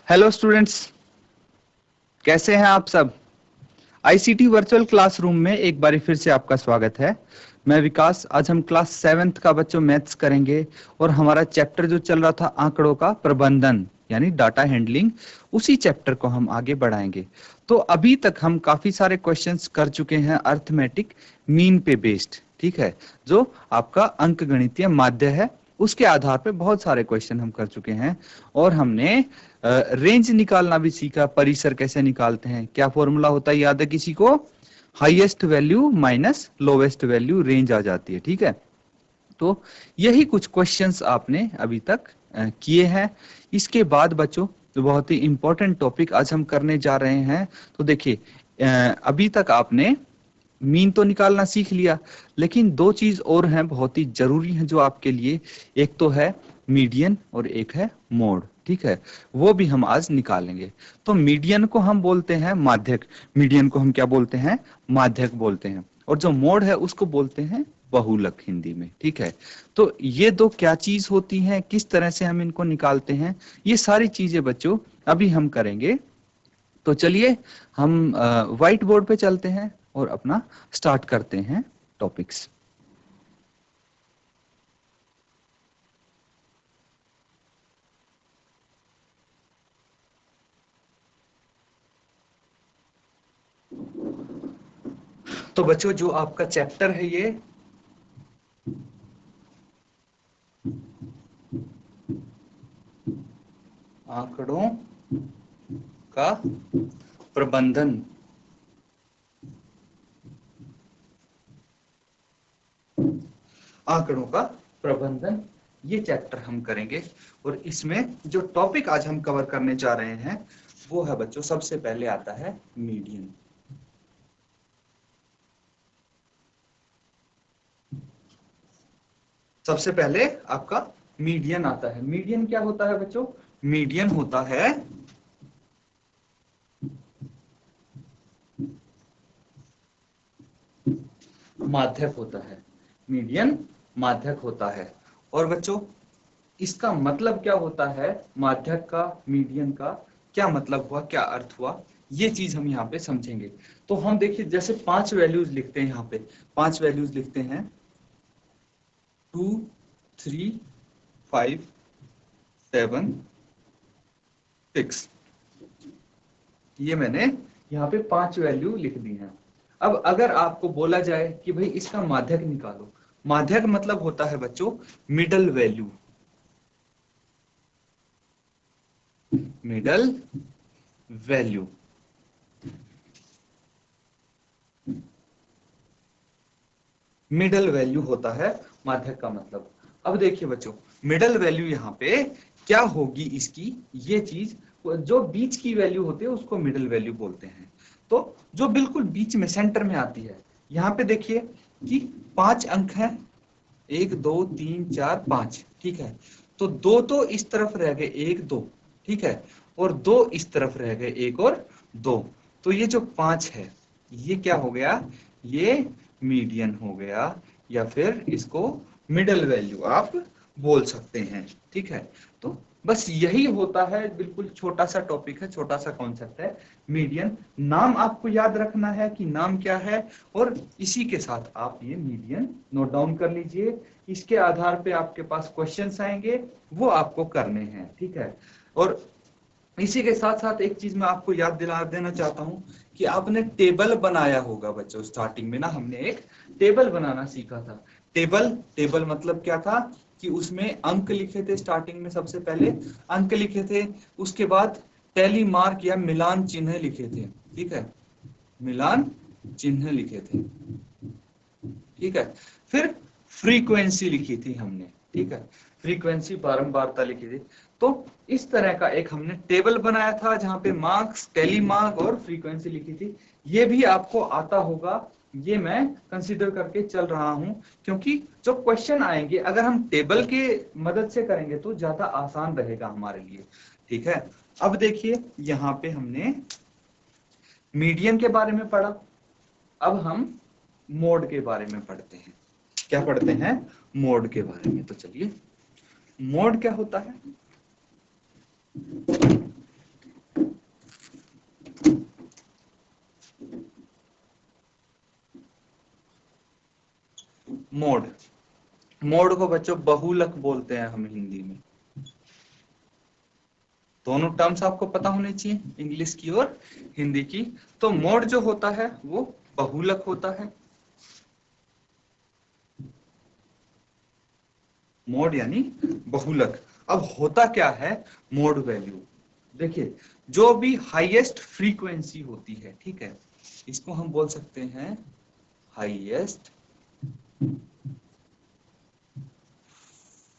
Hello students, कैसे हैं आप सब। आईसीटी वर्चुअल क्लासरूम में एक बार फिर से आपका स्वागत है। मैं विकास। आज हम क्लास 7th का बच्चों मैथ्स करेंगे और हमारा चैप्टर जो चल रहा था आंकड़ों का प्रबंधन यानी डाटा हैंडलिंग, उसी चैप्टर को हम आगे बढ़ाएंगे। तो अभी तक हम काफी सारे क्वेश्चंस कर चुके हैं अर्थमेटिक मीन पे बेस्ड, ठीक है, जो आपका अंकगणितीय माध्य है, उसके आधार पे बहुत सारे क्वेश्चन हम कर चुके हैं। और हमने रेंज निकालना भी सीखा, परिसर कैसे निकालते हैं, क्या फॉर्मूला होता है याद है किसी को, highest value minus lowest value range आ जाती है, ठीक है। तो यही कुछ क्वेश्चंस आपने अभी तक किए हैं। इसके बाद बच्चों जो बहुत ही इंपॉर्टेंट टॉपिक आज हम करने जा रहे हैं, तो देखिए अभी तक आपने मीन तो निकालना सीख लिया, लेकिन दो चीज और हैं बहुत ही जरूरी हैं जो आपके लिए, एक तो है मीडियन और एक है मोड, ठीक है, वो भी हम आज निकालेंगे। तो मीडियन को हम बोलते हैं माध्यक, मीडियन को हम क्या बोलते हैं, माध्यक बोलते हैं, और जो मोड है उसको बोलते हैं बहुलक हिंदी में, ठीक है। तो ये दो क्या चीज होती हैं, किस तरह से हम इनको निकालते हैं, ये सारी चीजें बच्चों अभी हम करेंगे। तो चलिए हम व्हाइट बोर्ड पे चलते हैं और अपना स्टार्ट करते हैं टॉपिक्स। तो बच्चों जो आपका चैप्टर है ये आंकड़ों का प्रबंधन, आंकड़ों का प्रबंधन, ये चैप्टर हम करेंगे। और इसमें जो टॉपिक आज हम कवर करने जा रहे हैं वो है बच्चों, सबसे पहले आता है मीडियन। सबसे पहले आपका मीडियन आता है। मीडियन क्या होता है बच्चों, मीडियन होता है माध्यक होता है, मीडियन माध्यक होता है। और बच्चों इसका मतलब क्या होता है, माध्यक का, मीडियन का क्या मतलब हुआ, क्या अर्थ हुआ, ये चीज हम यहाँ पे समझेंगे। तो हम देखिए जैसे 5 वैल्यूज लिखते हैं, यहाँ पे 5 वैल्यूज लिखते हैं, 2 3 5 7 6, ये मैंने यहाँ पे 5 वैल्यू लिख दी हैं। अब अगर आपको बोला जाए कि भाई इसका माध्यक निकालो, माध्यक मतलब होता है बच्चों middle value, middle value, middle value होता है माध्यक का मतलब। अब देखिए बच्चों मिडल वैल्यू यहाँ पे क्या होगी इसकी, ये चीज जो बीच की वैल्यू होती है उसको मिडल वैल्यू बोलते हैं। तो जो बिल्कुल बीच में सेंटर में आती है, यहाँ पे देखिए कि 5 अंक हैं, 1 2 3 4 5, ठीक है। तो दो तो इस तरफ रह गए, 1 2, ठीक है, और दो इस तरफ रह गए, 1 और 2। तो ये जो 5 है ये क्या हो गया, ये मीडियन हो गया, या फिर इसको मिडल वैल्यू आप बोल सकते हैं, ठीक है। तो बस यही होता है, बिल्कुल छोटा सा टॉपिक है, छोटा सा कॉन्सेप्ट है मीडियन। नाम आपको याद रखना है कि नाम क्या है, और इसी के साथ आप ये मीडियन नोट डाउन कर लीजिए। इसके आधार पे आपके पास क्वेश्चंस आएंगे, वो आपको करने हैं, ठीक है। और इसी के साथ साथ एक चीज मैं आपको याद दिला देना चाहता हूं कि आपने टेबल बनाया होगा बच्चों, स्टार्टिंग में ना हमने एक टेबल बनाना सीखा था। टेबल, टेबल मतलब क्या था कि उसमें अंक लिखे थे, स्टार्टिंग में सबसे पहले अंक लिखे थे, उसके बाद टैली मार्क या मिलान चिन्ह लिखे थे, ठीक है, मिलान चिन्ह लिखे थे, ठीक है। फिर फ्रीक्वेंसी लिखी थी हमने, ठीक है, फ्रीक्वेंसी बारंबारता लिखी थी। तो इस तरह का एक हमने टेबल बनाया था जहां पे मार्क्स, टेली मार्क और फ्रीक्वेंसी लिखी थी। ये भी आपको आता होगा, ये मैं कंसीडर करके चल रहा हूं, क्योंकि जो क्वेश्चन आएंगे अगर हम टेबल के मदद से करेंगे तो ज्यादा आसान रहेगा हमारे लिए, ठीक है। अब देखिए यहाँ पे हमने मीडियन के बारे में पढ़ा, अब हम मोड के बारे में पढ़ते हैं। क्या पढ़ते हैं, मोड के बारे में। तो चलिए मोड क्या होता है, मोड। मोड को बच्चों बहुलक बोलते हैं हम हिंदी में। दोनों टर्म्स आपको पता होने चाहिए, इंग्लिश की और हिंदी की। तो मोड जो होता है वो बहुलक होता है। मोड यानी बहुलक। अब होता क्या है मोड वैल्यू, देखिए जो भी हाईएस्ट फ्रीक्वेंसी होती है, ठीक है, इसको हम बोल सकते हैं हाईएस्ट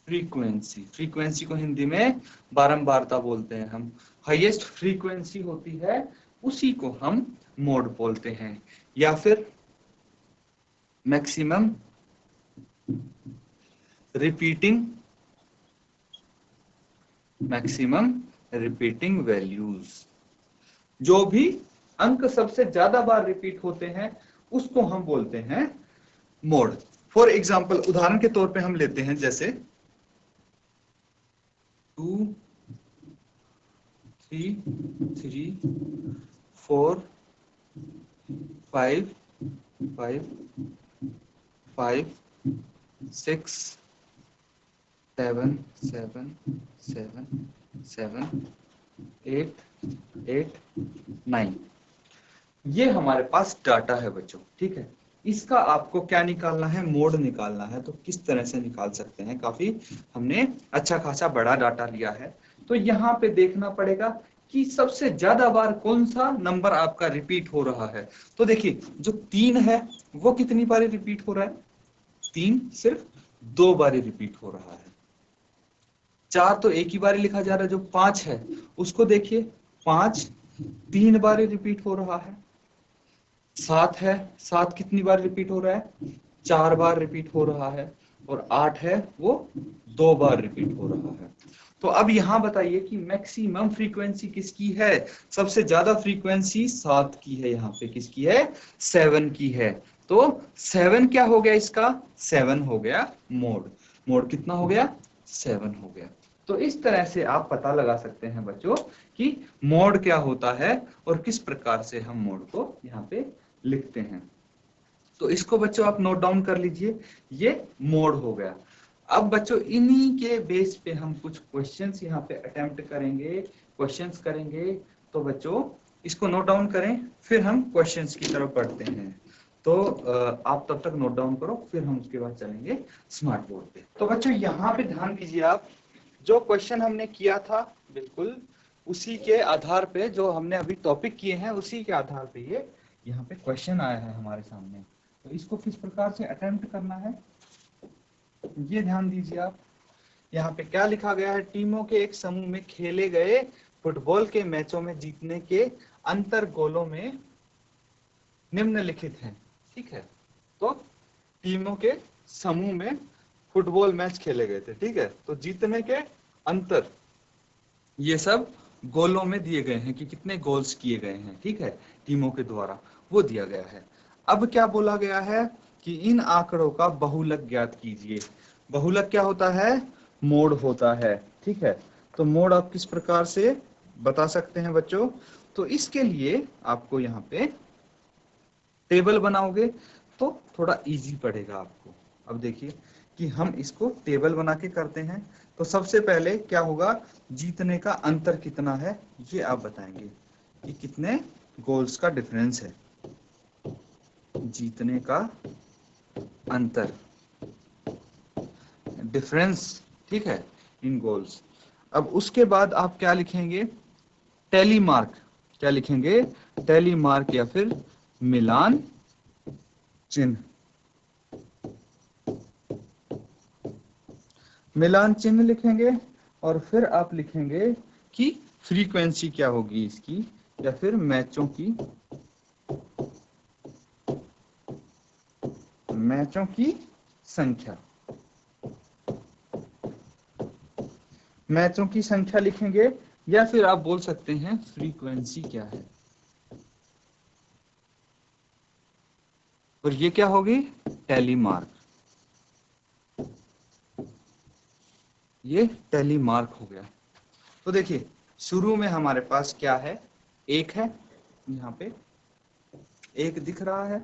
फ्रीक्वेंसी। फ्रीक्वेंसी को हिंदी में बारंबारता बोलते हैं हम। हाईएस्ट फ्रीक्वेंसी होती है उसी को हम मोड बोलते हैं, या फिर मैक्सिमम रिपीटिंग वैल्यूज। जो भी अंक सबसे ज्यादा बार रिपीट होते हैं उसको हम बोलते हैं मोड। फॉर एग्जाम्पल, उदाहरण के तौर पे हम लेते हैं जैसे 2 3 3 4 5 5 5 6 7 7 7 7 8 8 9। ये हमारे पास डाटा है बच्चों, ठीक है। इसका आपको क्या निकालना है, मोड निकालना है। तो किस तरह से निकाल सकते हैं, काफी हमने अच्छा खासा बड़ा डाटा लिया है। तो यहाँ पे देखना पड़ेगा कि सबसे ज्यादा बार कौन सा नंबर आपका रिपीट हो रहा है। तो देखिए जो 3 है वो कितनी बार रिपीट हो रहा है, 3 सिर्फ 2 बार रिपीट हो रहा है। 4 तो एक ही बार लिखा जा रहा है। जो 5 है उसको देखिए, 5 3 बार रिपीट हो रहा है। 7 है, 7 कितनी बार रिपीट हो रहा है, 4 बार रिपीट हो रहा है। और 8 है वो 2 बार रिपीट हो रहा है। तो अब यहां बताइए कि मैक्सिमम फ्रीक्वेंसी किसकी है। सबसे ज्यादा फ्रीक्वेंसी 7 की है, यहाँ पे किसकी है, 7 की है। तो 7 क्या हो गया, इसका 7 हो गया मोड। मोड कितना हो गया, 7 हो गया। तो इस तरह से आप पता लगा सकते हैं बच्चों कि मोड क्या होता है और किस प्रकार से हम मोड को यहाँ पे लिखते हैं। तो इसको बच्चों आप नोट डाउन कर लीजिए, ये मोड हो गया। अब बच्चों इन्हीं के बेस पे हम कुछ क्वेश्चंस यहाँ पे अटेम्प्ट करेंगे, क्वेश्चंस करेंगे। तो बच्चों इसको नोट डाउन करें, फिर हम क्वेश्चंस की तरफ बढ़ते हैं। तो आप तब तक नोट डाउन करो, फिर हम उसके बाद चलेंगे स्मार्ट बोर्ड पे। तो बच्चों यहाँ पे ध्यान दीजिए आप, जो क्वेश्चन हमने किया था बिल्कुल उसी के आधार पे, जो हमने अभी टॉपिक किए हैं उसी के आधार पे ये यहाँ पे क्वेश्चन आया है हमारे सामने। तो इसको किस प्रकार से अटेम्प्ट करना है ये ध्यान दीजिए आप। यहाँ पे क्या लिखा गया है, टीमों के एक समूह में खेले गए फुटबॉल के मैचों में जीतने के अंतर गोलों में निम्नलिखित हैं, ठीक है। तो टीमों के समूह में फुटबॉल मैच खेले गए थे, ठीक है। तो जीतने के अंतर ये सब गोलों में दिए गए हैं कि कितने गोल्स किए गए हैं, ठीक है, टीमों के द्वारा वो दिया गया है। अब क्या बोला गया है कि इन आंकड़ों का बहुलक ज्ञात कीजिए। बहुलक क्या होता है, मोड होता है, ठीक है। तो मोड आप किस प्रकार से बता सकते हैं बच्चों, तो इसके लिए आपको यहाँ पे टेबल बनाओगे तो थोड़ा इजी पड़ेगा आपको। अब देखिए कि हम इसको टेबल बना के करते हैं। तो सबसे पहले क्या होगा, जीतने का अंतर कितना है ये आप बताएंगे कि कितने गोल्स का डिफरेंस है, जीतने का अंतर, डिफरेंस, ठीक है, इन गोल्स। अब उसके बाद आप क्या लिखेंगे, टैली मार्क। क्या लिखेंगे, टैली मार्क या फिर मिलान चिन्ह। मिलान चिन्ह लिखेंगे और फिर आप लिखेंगे कि फ्रीक्वेंसी क्या होगी इसकी, या फिर मैचों की संख्या। मैचों की संख्या लिखेंगे, या फिर आप बोल सकते हैं फ्रीक्वेंसी क्या है। और ये क्या होगी, टैली मार्क। ये टैली मार्क हो गया। तो देखिए शुरू में हमारे पास क्या है, एक है, यहाँ पे एक दिख रहा है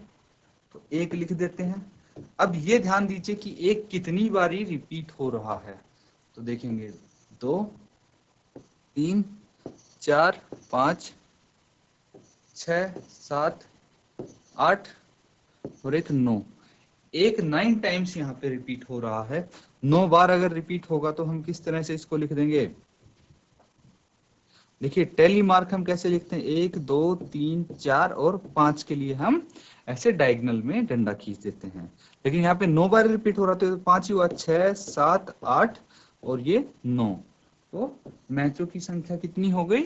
तो एक लिख देते हैं। अब ये ध्यान दीजिए कि एक कितनी बारी रिपीट हो रहा है। तो देखेंगे 2, 3, 4, 5, 6, 7, 8 और एक 9। एक 9 टाइम्स यहाँ पे रिपीट हो रहा है। 9 बार अगर रिपीट होगा तो हम किस तरह से इसको लिख देंगे? देखिए टेली मार्क हम कैसे लिखते हैं, 1, 2, 3, 4 और 5 के लिए हम ऐसे डायगोनल में डंडा खींच देते हैं। लेकिन यहाँ पे 9 बार रिपीट हो रहा था तो 5 ही हुआ, 6, 7, 8 और ये 9। तो मैचों की संख्या कितनी हो गई?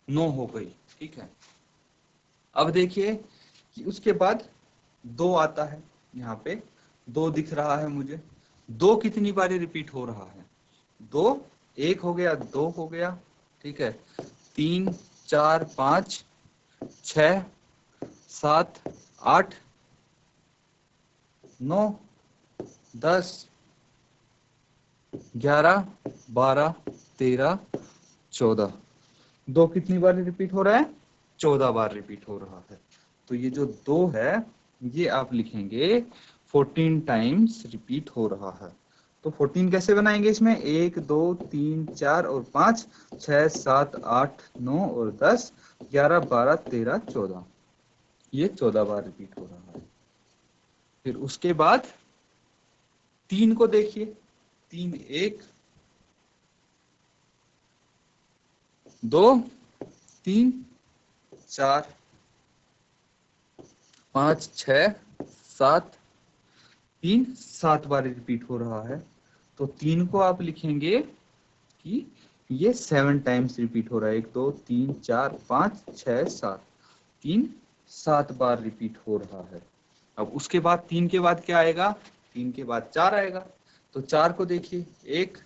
9 हो गई। ठीक है, अब देखिए कि उसके बाद 2 आता है। यहाँ पे 2 दिख रहा है मुझे। 2 कितनी बारी रिपीट हो रहा है? 2 1 हो गया, 2 हो गया, ठीक है, 3, 4, 5, 6, 7, 8, 9, 10, 11, 12, 13, 14। 2 कितनी बार रिपीट हो रहा है? 14 बार रिपीट हो रहा है। तो ये जो 2 है ये आप लिखेंगे 14 टाइम्स रिपीट हो रहा है। तो 14 कैसे बनाएंगे? इसमें 1, 2, 3, 4 और 5, 6, 7, 8, 9 और 10, 11, 12, 13, 14। ये 14 बार रिपीट हो रहा है। फिर उसके बाद 3 को देखिए, 3, 1, 2, 3, 4, 5, 6, 7, 3, 7 बार रिपीट हो रहा है। तो 3 को आप लिखेंगे कि ये 7 टाइम्स रिपीट हो रहा है। 1, 2, 3, 4, 5, 6, 7। 3 7 बार रिपीट हो रहा है। अब उसके बाद 3 के बाद क्या आएगा? 3 के बाद 4 आएगा। तो 4 को देखिए, 1,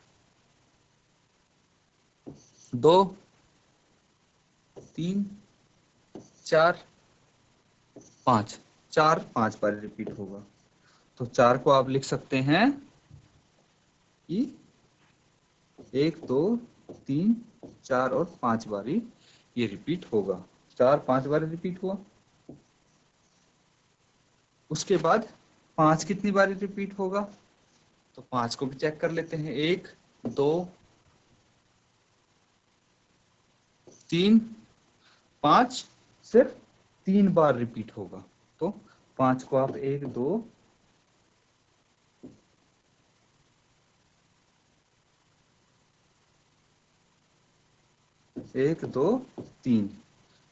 2, 3, 4, 5। 4 5 बार रिपीट होगा। तो 4 को आप लिख सकते हैं कि 1, 2, 3, 4 और 5 बारी ये रिपीट होगा। 4 5 बार रिपीट हुआ। उसके बाद 5 कितनी बारी रिपीट होगा? तो 5 को भी चेक कर लेते हैं। 1, 2, 3, 5 सिर्फ 3 बार रिपीट होगा। तो 5 को आप 1, 2, 1, 2, 3।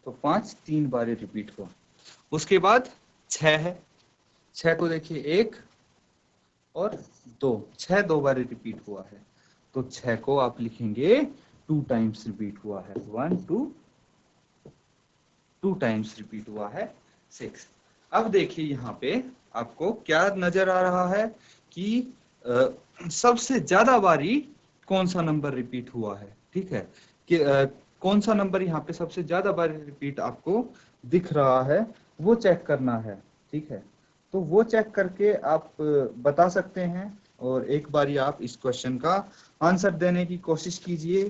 तो 5 3 बार रिपीट हुआ। उसके बाद 6 है। 6 को देखिए, 1 और 2, 6 2 बार रिपीट हुआ है। तो 6 को आप लिखेंगे 2 टाइम्स रिपीट हुआ है। 1, 2, 2 टाइम्स रिपीट हुआ है 6। अब देखिए यहाँ पे आपको क्या नजर आ रहा है कि सबसे ज्यादा बारी कौन सा नंबर रिपीट हुआ है। ठीक है, कि कौन सा नंबर यहाँ पे सबसे ज्यादा बारी रिपीट आपको दिख रहा है वो चेक करना है। ठीक है, तो वो चेक करके आप बता सकते हैं। और एक बारी आप इस क्वेश्चन का आंसर देने की कोशिश कीजिए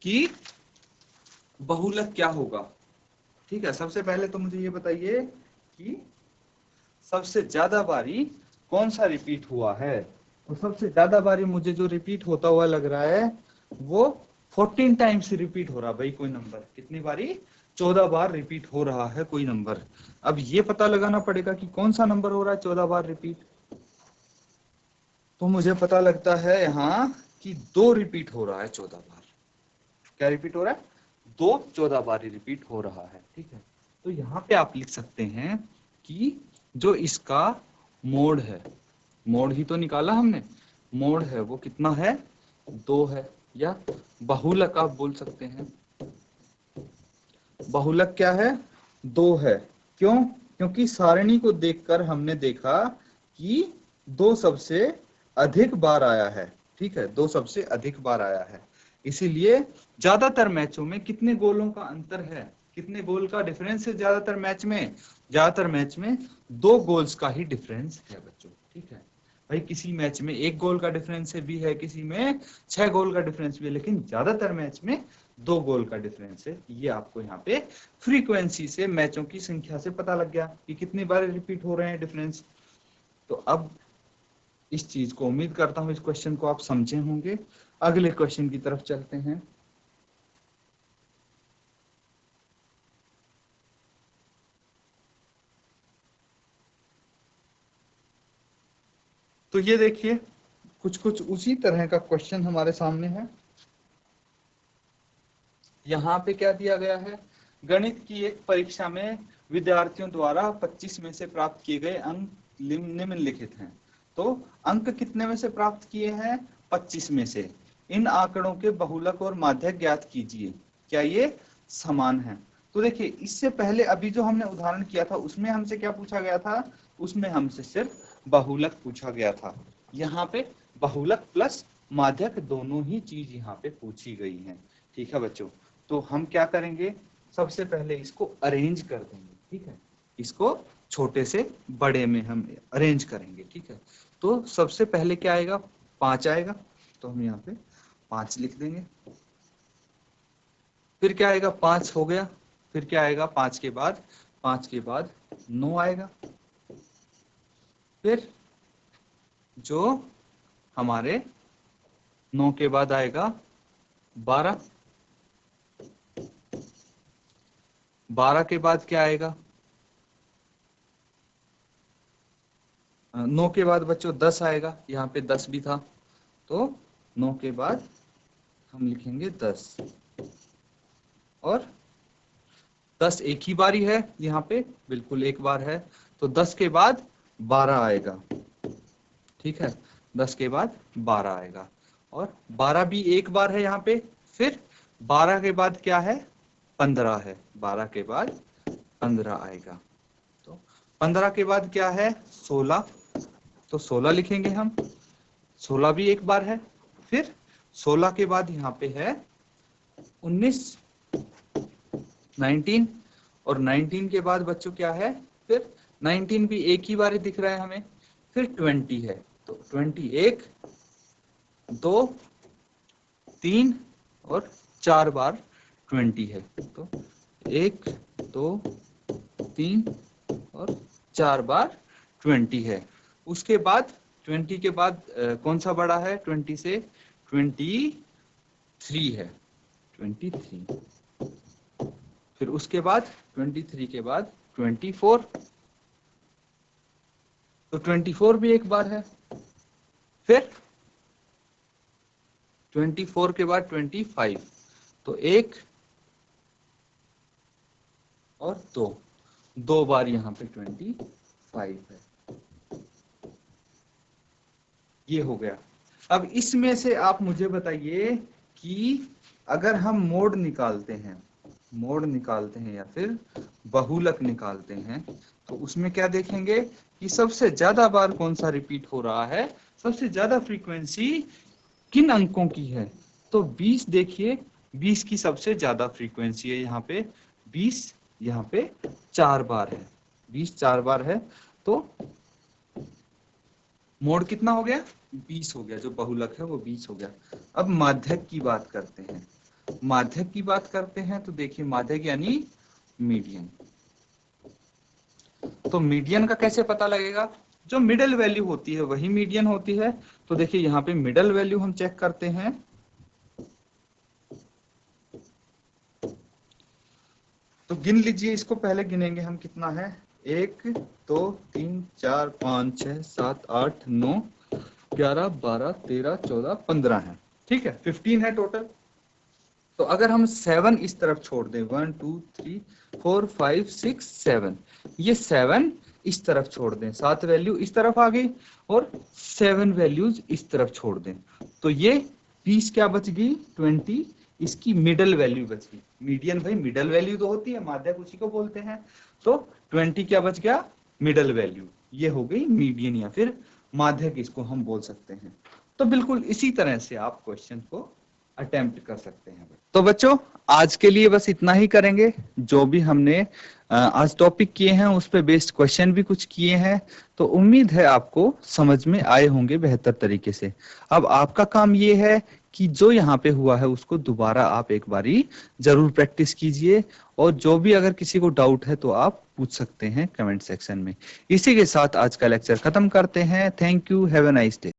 कि बहुलक क्या होगा। ठीक है, सबसे पहले तो मुझे ये बताइए कि सबसे ज्यादा बारी कौन सा रिपीट हुआ है। तो सबसे ज्यादा बारी मुझे जो रिपीट होता हुआ लग रहा है वो 14 टाइम्स रिपीट हो रहा है। भाई कोई नंबर कितनी बारी? 14 बार रिपीट हो रहा है कोई नंबर। अब ये पता लगाना पड़ेगा कि कौन सा नंबर हो रहा है 14 बार रिपीट। तो मुझे पता लगता है यहाँ कि 2 रिपीट हो रहा है 14 बार। क्या रिपीट हो रहा है? 2 14 बार रिपीट हो रहा है। ठीक है, तो यहाँ पे आप लिख सकते हैं कि जो इसका मोड है, मोड ही तो निकाला हमने, मोड है वो कितना है? 2 है। या बहुलक आप बोल सकते हैं। बहुलक क्या है? 2 है। क्यों? क्योंकि सारणी को देखकर हमने देखा कि 2 सबसे अधिक बार आया है। ठीक है, 2 सबसे अधिक बार आया है। इसीलिए ज्यादातर मैचों में कितने गोलों का अंतर है, कितने गोल का डिफरेंस है ज्यादातर मैच में? ज्यादातर मैच में 2 गोल्स का ही डिफरेंस है बच्चों। ठीक है भाई, किसी मैच में 1 गोल का डिफरेंस भी है, किसी में 6 गोल का डिफरेंस भी है, लेकिन ज्यादातर मैच में 2 गोल का डिफरेंस है। ये आपको यहाँ पे फ्रीक्वेंसी से, मैचों की संख्या से पता लग गया कि कितनी बार रिपीट हो रहे हैं डिफरेंस। तो अब इस चीज को उम्मीद करता हूं इस क्वेश्चन को आप समझे होंगे। अगले क्वेश्चन की तरफ चलते हैं। तो ये देखिए कुछ कुछ उसी तरह का क्वेश्चन हमारे सामने है। यहाँ पे क्या दिया गया है, गणित की एक परीक्षा में विद्यार्थियों द्वारा 25 में से प्राप्त किए गए अंक निम्नलिखित हैं। तो अंक कितने में से प्राप्त किए हैं, 25 में से। इन आंकड़ों के बहुलक और माध्यक ज्ञात कीजिए, क्या ये समान है। तो देखिए इससे पहले अभी जो हमने उदाहरण किया था उसमें हमसे क्या पूछा गया था, उसमें हमसे सिर्फ बहुलक पूछा गया था। यहाँ पे बहुलक प्लस माध्यक दोनों ही चीज यहाँ पे पूछी गई है। ठीक है बच्चों, तो हम क्या करेंगे, सबसे पहले इसको अरेंज कर देंगे। ठीक है, इसको छोटे से बड़े में हम अरेंज करेंगे। ठीक है, तो सबसे पहले क्या आएगा, 5 आएगा, तो हम यहाँ पे 5 लिख देंगे। फिर क्या आएगा, 5 हो गया। फिर क्या आएगा, 5 के बाद 9 आएगा। फिर जो हमारे 9 के बाद आएगा 12, 12 के बाद क्या आएगा, 9 के बाद बच्चों 10 आएगा। यहाँ पे 10 भी था, तो 9 के बाद हम लिखेंगे 10। और 10 एक ही बारी है, यहाँ पे बिल्कुल एक बार है, तो 10 के बाद 12 आएगा। ठीक है, 10 के बाद 12 आएगा, और 12 भी एक बार है यहाँ पे। फिर 12 के बाद क्या है, 15 है, 12 के बाद 15 आएगा। तो 15 के बाद क्या है, 16, तो 16 लिखेंगे हम। 16 भी एक बार है। फिर 16 के बाद यहाँ पे है 19, 19, और 19 के बाद बच्चों क्या है, फिर 19 भी एक ही बार दिख रहा है हमें। फिर 20 है, तो 20 1, 2, 3 और 4 बार 20 है, तो 1, 2, 3 और 4 बार 20 है। उसके बाद 20 के बाद कौन सा बड़ा है, 20 से 23 है, 23। फिर उसके बाद 23 के बाद 24, तो 24 भी एक बार है। फिर 24 के बाद 25, तो 1 और 2 बार यहाँ पे 25 है। ये हो गया। अब इसमें से आप मुझे बताइए कि अगर हम मोड निकालते हैं, या फिर बहुलक निकालते हैं, तो उसमें क्या देखेंगे कि सबसे ज्यादा बार कौन सा रिपीट हो रहा है, सबसे ज्यादा फ्रीक्वेंसी किन अंकों की है। तो 20 देखिए, 20 की सबसे ज्यादा फ्रीक्वेंसी है यहाँ पे। 20 यहाँ पे 4 बार है, 20 4 बार है, तो मोड कितना हो गया, 20 हो गया। जो बहुलक है वो 20 हो गया। अब माध्यक की बात करते हैं। माध्यक की बात करते हैं तो देखिए माध्यक यानी मीडियन। तो मीडियन का कैसे पता लगेगा, जो मिडिल वैल्यू होती है वही मीडियन होती है। तो देखिए यहाँ पे मिडिल वैल्यू हम चेक करते हैं। तो गिन लीजिए, इसको पहले गिनेंगे हम, कितना है, 1 2 3 4 5 6 7 8 9 11 12 13 14 15 है। ठीक है, 15 है टोटल। तो अगर हम 7 इस तरफ छोड़ दें, 1 2 3 4 5 6 7, ये 7 इस तरफ छोड़ दें, 7 वैल्यू इस तरफ आ गई, और 7 वैल्यूज इस तरफ छोड़ दें, तो ये 20 क्या बच गई, 20 इसकी मिडल वैल्यू बच गई। मीडियन भाई मिडल वैल्यू तो होती है, माध्यक उसी को बोलते हैं। तो 20 क्या बच गया, मिडल वैल्यू, ये हो गई मीडियन या फिर माध्यक, इसको हम बोल सकते हैं। तो बिल्कुल इसी तरह से आप क्वेश्चन को अटेम्प्ट कर सकते हैं। तो बच्चों आज के लिए बस इतना ही करेंगे। जो भी हमने आज टॉपिक किए हैं उस पे बेस्ड क्वेश्चन भी कुछ किए हैं, तो उम्मीद है आपको समझ में आए होंगे बेहतर तरीके से। अब आपका काम ये है कि जो यहाँ पे हुआ है उसको दोबारा आप एक बारी जरूर प्रैक्टिस कीजिए, और जो भी अगर किसी को डाउट है तो आप पूछ सकते हैं कमेंट सेक्शन में। इसी के साथ आज का लेक्चर खत्म करते हैं। Thank you, have a nice day.